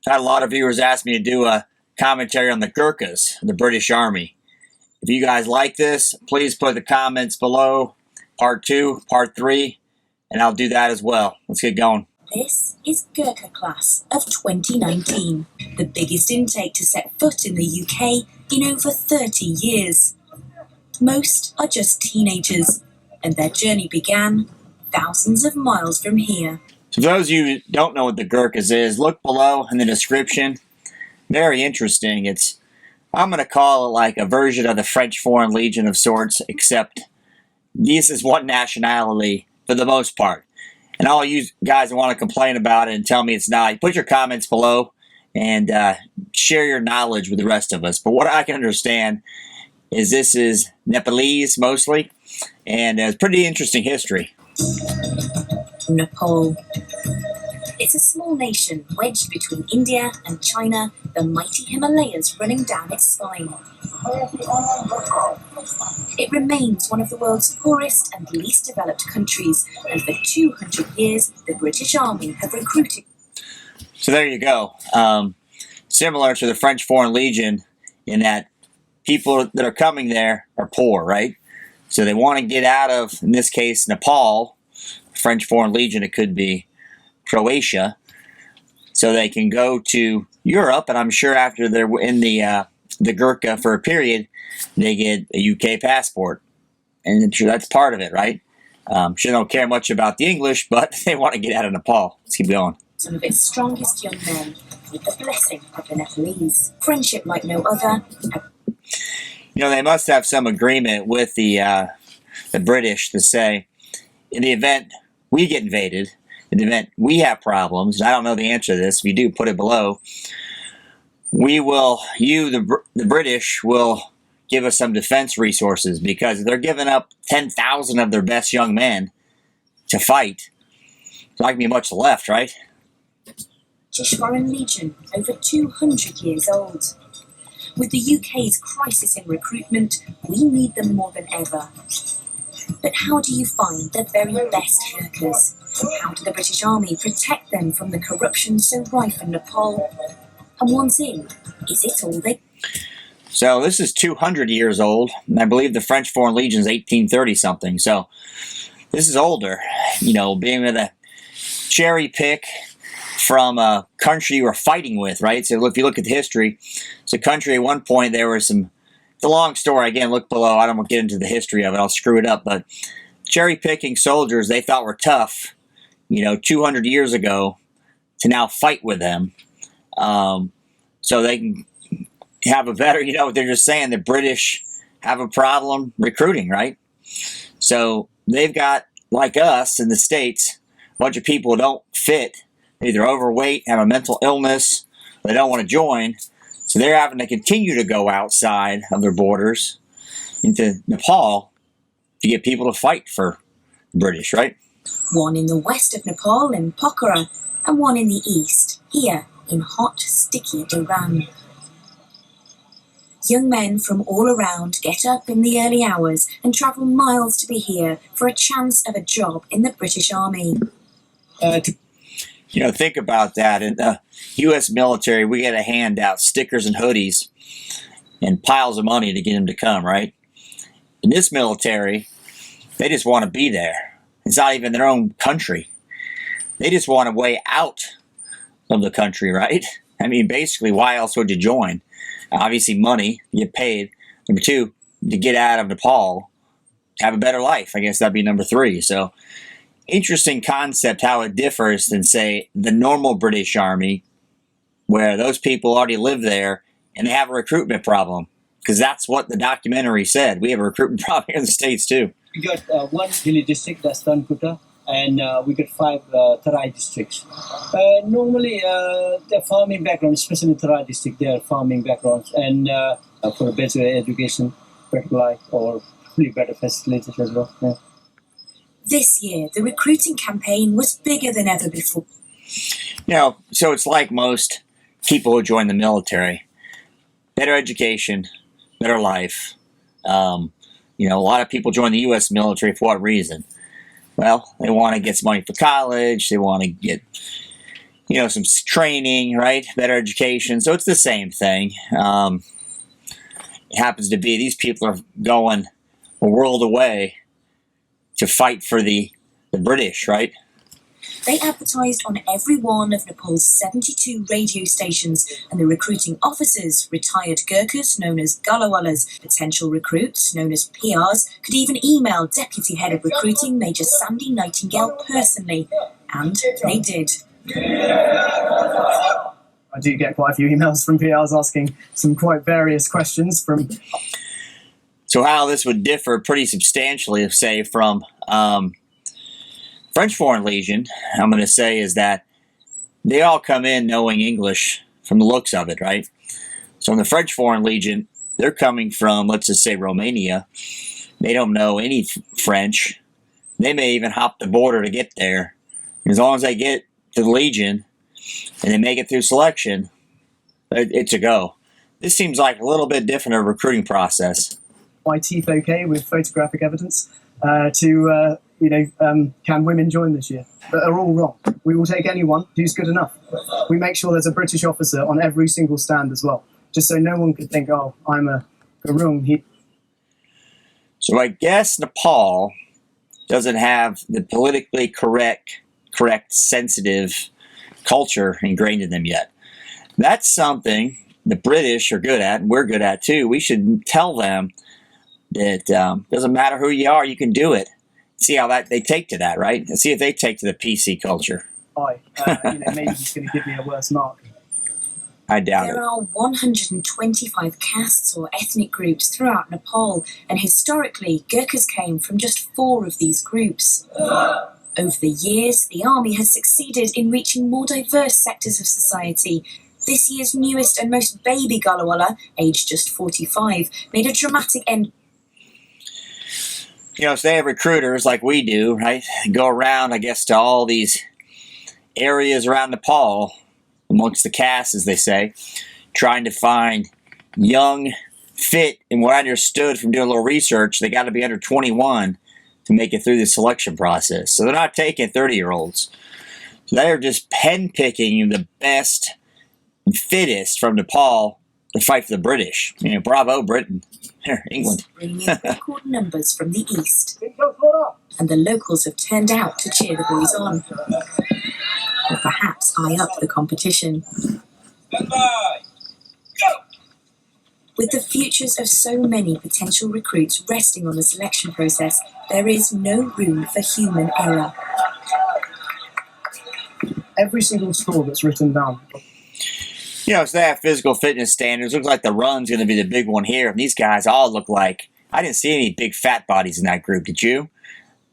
I've had a lot of viewers ask me to do a commentary on the Gurkhas, the British Army. If you guys like this, please put the comments below, part 2, part 3, and I'll do that as well. Let's get going. This is Gurkha class of 2019, the biggest intake to set foot in the UK in over 30 years. Most are just teenagers, and their journey began thousands of miles from here. So for those of you who don't know what the Gurkhas is, look below in the description. Very interesting. I'm going to call it like a version of the French Foreign Legion of sorts, except this is one nationality for the most part. And all you guys want to complain about it and tell me it's not, put your comments below and share your knowledge with the rest of us. But what I can understand is this is Nepalese mostly, and it's pretty interesting history. Nepal. It's a small nation wedged between India and China, the mighty Himalayas running down its spine. It remains one of the world's poorest and least developed countries, and for 200 years the British Army have recruited. So there you go. Similar to the French Foreign Legion in that people that are coming there are poor, right? So they want to get out of, in this case, Nepal, French Foreign Legion, it could be Croatia, so they can go to Europe, and I'm sure after they're in the Gurkha for a period, they get a UK passport, and I'm sure that's part of it, right? Sure they don't care much about the English, but they want to get out of Nepal. Let's keep going. Some of its strongest young men with the blessing of the Nepalese. Friendship like no other. You know, they must have some agreement with the British to say, in the event we get invaded, in the event we have problems, and I don't know the answer to this, if you do, put it below, the British will give us some defense resources, because they're giving up 10,000 of their best young men to fight. There's not going to be much left, right? British Foreign Legion, over 200 years old. With the UK's crisis in recruitment, we need them more than ever. But how do you find the very best Gurkhas? How do the British Army protect them from the corruption so rife in Nepal? And once in, is it all they... So this is 200 years old, and I believe the French Foreign Legion is 1830-something. So this is older, you know, being able to cherry pick from a country you were fighting with, right? So if you look at the history, it's a country at one point there were some... It's a long story. Again, look below. I don't want to get into the history of it. I'll screw it up. But cherry-picking soldiers they thought were tough, you know, 200 years ago, to now fight with them. So they can have a better, you know, they're just saying the British have a problem recruiting, right? So they've got, like us in the States, a bunch of people who don't fit, either overweight, have a mental illness, or they don't want to join. So they're having to continue to go outside of their borders into Nepal to get people to fight for the British, right? One in the west of Nepal in Pokhara, and one in the east, here in hot, sticky Durham. Young men from all around get up in the early hours and travel miles to be here for a chance of a job in the British Army. You know, think about that. In the U.S. military, we get a hand out stickers and hoodies and piles of money to get them to come, right? In this military, they just want to be there. It's not even their own country. They just want a way out of the country, right? I mean, basically, why else would you join? Obviously, money, you get paid. Number 2, to get out of Nepal, have a better life. I guess that'd be number 3. So, interesting concept how it differs than, say, the normal British Army, where those people already live there and they have a recruitment problem. Because that's what the documentary said. We have a recruitment problem here in the States, too. We got one hilly district, that's Tankuta, and we got 5 Tarai districts. Normally, they're farming backgrounds, especially in Tarai district, they are farming backgrounds, and for better education, better life, or pretty better facilities as well. Yeah. This year, the recruiting campaign was bigger than ever before. You know, so it's like most people who join the military. Better education, better life. You know, a lot of people join the U.S. military for what reason? Well, they want to get some money for college. They want to get, some training, right? Better education. So it's the same thing. It happens to be these people are going a world away to fight for the British, right? They advertised on every one of Nepal's 72 radio stations, and the recruiting officers, retired Gurkhas known as Galawalas, potential recruits known as PRs, could even email Deputy Head of Recruiting Major Sandy Nightingale personally. And they did. I do get quite a few emails from PRs asking some quite various questions from... So how this would differ pretty substantially, say, from French Foreign Legion, I'm going to say, is that they all come in knowing English from the looks of it, right? So in the French Foreign Legion, they're coming from, let's just say, Romania. They don't know any French. They may even hop the border to get there. As long as they get to the Legion and they make it through selection, it's a go. This seems like a little bit different of a recruiting process. My teeth okay with photographic evidence can women join this year? But are all wrong. We will take anyone who's good enough. We make sure there's a British officer on every single stand as well, just so no one could think, oh, I'm a Gurung. So I guess Nepal doesn't have the politically correct, sensitive culture ingrained in them yet. That's something the British are good at, and we're good at too. We should tell them that doesn't matter who you are, you can do it. See how they take to that, right? And see if they take to the PC culture. Maybe he's going to give me a worse mark. I doubt it. There are 125 castes or ethnic groups throughout Nepal, and historically, Gurkhas came from just 4 of these groups. Over the years, the army has succeeded in reaching more diverse sectors of society. This year's newest and most baby Galawala, aged just 45, made a dramatic end. So they have recruiters like we do, right? Go around, I guess, to all these areas around Nepal, amongst the castes, as they say, trying to find young, fit, and what I understood from doing a little research, they got to be under 21 to make it through the selection process. So they're not taking 30-year-olds. So they're just pen-picking the best and fittest from Nepal to fight for the British. Bravo, Britain. England. Bringing in record numbers from the east. And the locals have turned out to cheer the boys on. Or perhaps eye up the competition. With the futures of so many potential recruits resting on the selection process, there is no room for human error. Every single score that's written down. So they have physical fitness standards. Looks like the run's going to be the big one here. And these guys all look like, I didn't see any big fat bodies in that group, did you?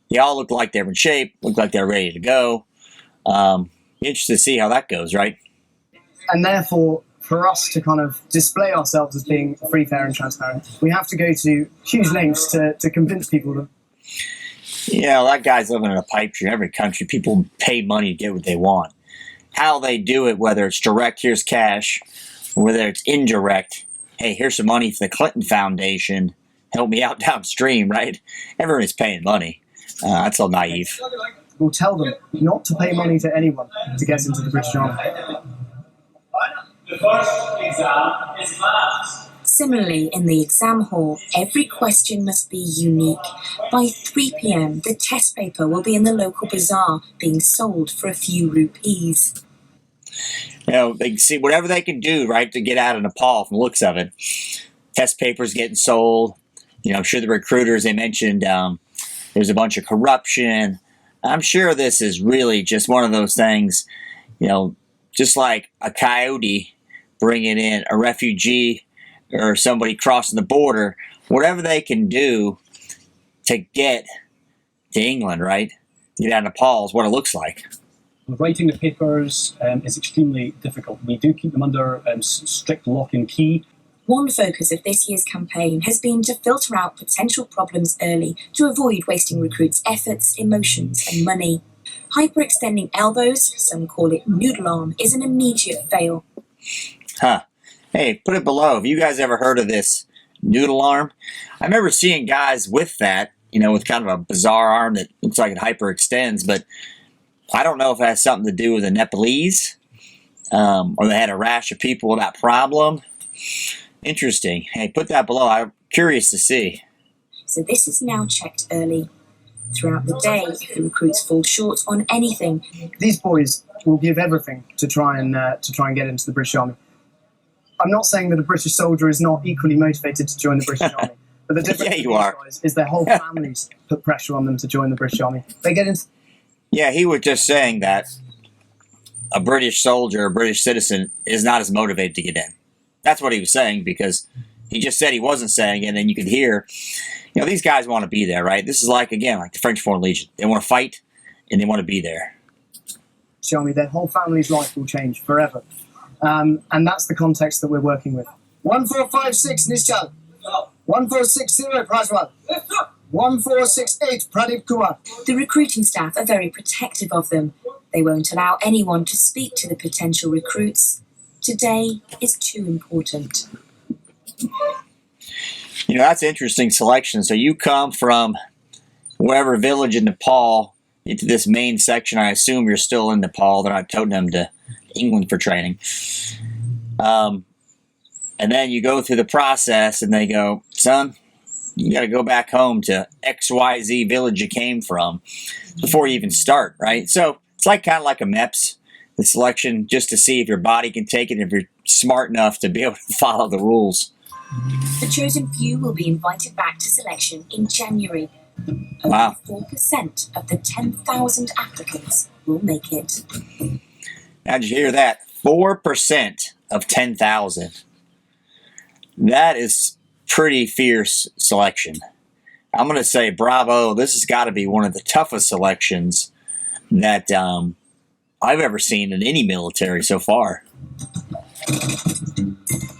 They all look like they're in shape, look like they're ready to go. Interested to see how that goes, right? And therefore, for us to kind of display ourselves as being free, fair, and transparent, we have to go to huge lengths to convince people that. That guy's living in a pipe dream. Every country, people pay money to get what they want. How they do it, whether it's direct, here's cash, or whether it's indirect, hey, here's some money for the Clinton Foundation, help me out downstream, right? Everyone is paying money. That's all naive. We'll tell them not to pay money to anyone to get into the British Army. The first exam is maths. Similarly, in the exam hall, every question must be unique. By 3 p.m, the test paper will be in the local bazaar, being sold for a few rupees. They can see whatever they can do, right, to get out of Nepal from the looks of it. Test papers getting sold. I'm sure the recruiters, they mentioned there's a bunch of corruption. I'm sure this is really just one of those things, just like a coyote bringing in a refugee or somebody crossing the border, whatever they can do to get to England, right? Get out of Nepal is what it looks like. Writing the papers is extremely difficult. We do keep them under strict lock and key. One focus of this year's campaign has been to filter out potential problems early to avoid wasting recruits' efforts, emotions, and money. Hyperextending elbows, some call it noodle arm, is an immediate fail. Hey, put it below. Have you guys ever heard of this noodle arm? I remember seeing guys with that, with kind of a bizarre arm that looks like it hyperextends, but I don't know if it has something to do with the Nepalese or they had a rash of people with that problem. Interesting. Hey, put that below. I'm curious to see. So this is now checked early. Throughout the day, if the recruits fall short on anything, These boys will give everything to try and get into the British Army. I'm not saying that a British soldier is not equally motivated to join the British Army, but the difference Yeah, with you these are. guys is their whole families put pressure on them to join the British Army. They get into Yeah, he was just saying that a British soldier, a British citizen, is not as motivated to get in. That's what he was saying, because he just said he wasn't saying it, and then you could hear, these guys want to be there, right? This is like the French Foreign Legion. They want to fight, and they want to be there. the Army. Their whole family's life will change forever. And that's the context that we're working with. 1456 Nischal. 1460 Praswal. 1468 Pradeep Kumar. the recruiting staff are very protective of them. They won't allow anyone to speak to the potential recruits. Today is too important. That's an interesting selection. So you come from wherever village in Nepal into this main section. I assume you're still in Nepal. They're not toting them to England for training. And then you go through the process and they go, son, you got to go back home to XYZ village you came from before you even start, right? So it's kind of like a MEPS, the selection, just to see if your body can take it, if you're smart enough to be able to follow the rules. The chosen few will be invited back to selection in January. Wow. Only 4% of the 10,000 applicants will make it. Now, did you hear that? 4% of 10,000. That is pretty fierce selection. I'm going to say bravo. This has got to be one of the toughest selections that I've ever seen in any military so far.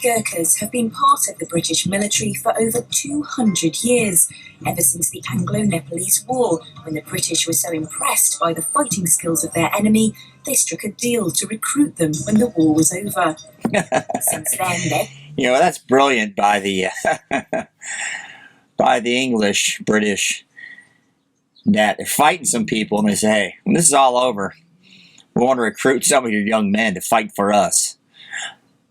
Gurkhas have been part of the British military for over 200 years, ever since the Anglo-Nepalese War, when the British were so impressed by the fighting skills of their enemy, they struck a deal to recruit them when the war was over. Since then, That's brilliant by the by the English, British, that they're fighting some people and they say, hey, when this is all over, we want to recruit some of your young men to fight for us.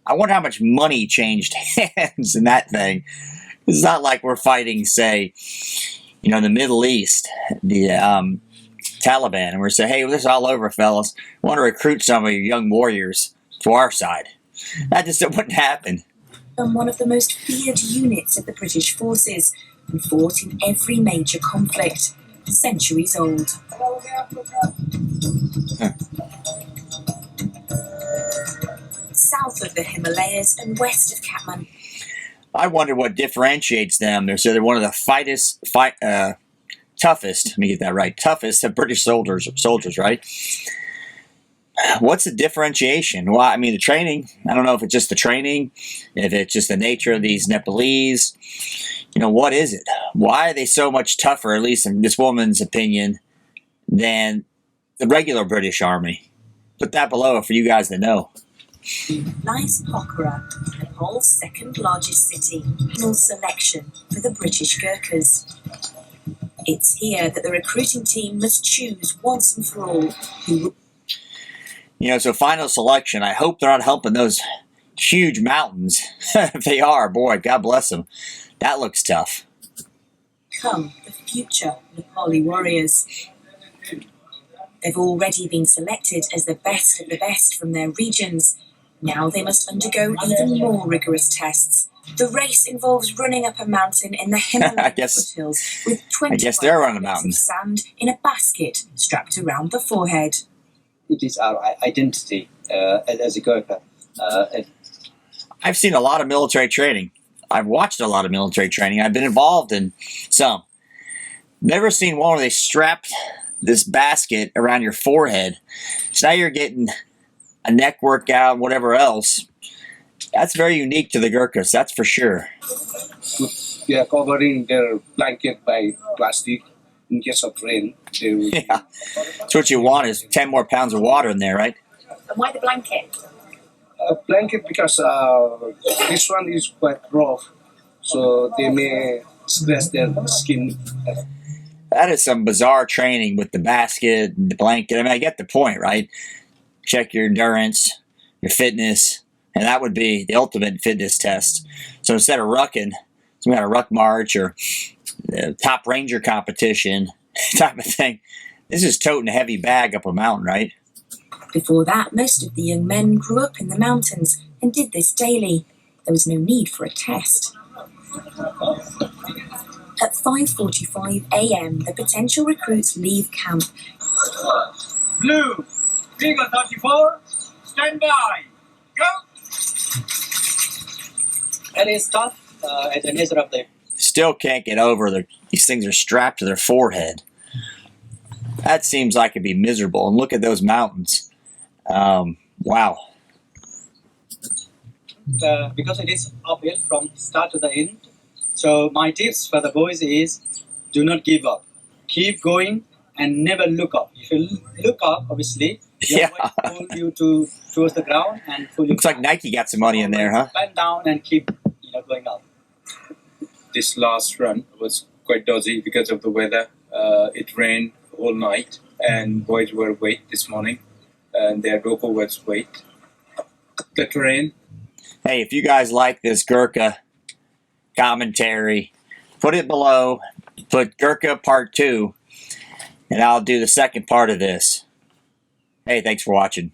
I wonder how much money changed hands in that thing. It's not like we're fighting, say, the Middle East, the Taliban, and we're saying, hey, this is all over, fellas. We want to recruit some of your young warriors to our side. That just wouldn't happen. one of the most feared units of the British forces and fought in every major conflict, centuries old. South of the Himalayas and west of Kathmandu. I wonder what differentiates them. They're one of the toughest. Let me get that right. Toughest of British soldiers, right? What's the differentiation? Well, the training. I don't know if it's just the training, if it's just the nature of these Nepalese. What is it? Why are they so much tougher, at least in this woman's opinion, than the regular British Army? Put that below for you guys to know. Lies Pokhara, Nepal's second largest city, final selection for the British Gurkhas. It's here that the recruiting team must choose once and for all who will. So final selection. I hope they're not helping those huge mountains. If they are, boy, God bless them. That looks tough. Become the future Nepali warriors. They've already been selected as the best of the best from their regions. Now they must undergo even more rigorous tests. The race involves running up a mountain in the Himalayan foothills with 25 they're running a kilos mountain. of sand in a basket strapped around the forehead. It is our identity as a Gurkha. I've seen a lot of military training. I've watched a lot of military training. I've been involved in some. Never seen one where they strapped this basket around your forehead. So now you're getting a neck workout, whatever else. That's very unique to the Gurkhas, that's for sure. They are covering their blanket by plastic in case of rain. They will Yeah. So what you want is 10 more pounds of water in there, right? And why the blanket? a blanket because this one is quite rough, so they may scratch their skin. That is some bizarre training with the basket and the blanket. I mean, I get the point, right? Check your endurance, your fitness, and that would be the ultimate fitness test. So instead of rucking, some kind of ruck march or top ranger competition type of thing, this is toting a heavy bag up a mountain, right? Before that, most of the young men grew up in the mountains and did this daily. There was no need for a test. At 5:45 a.m., the potential recruits leave camp. Blue, Figure 34, stand by. Go! That is tough as a nature of the. Still can't get over these things are strapped to their forehead. That seems like it'd be miserable. And look at those mountains. Wow. Because it is uphill from start to the end. So my tips for the boys is do not give up. Keep going and never look up. If you look up, obviously, your weight pull you towards the ground and pull you. Looks like Nike got some money in there, huh? Bend down and keep going up. This last run was quite dodgy because of the weather. It rained all night, and boys were wet this morning, and their Gurkha was wet. The terrain. Hey, if you guys like this Gurkha commentary, put it below. Put Gurkha Part 2, and I'll do the second part of this. Hey, thanks for watching.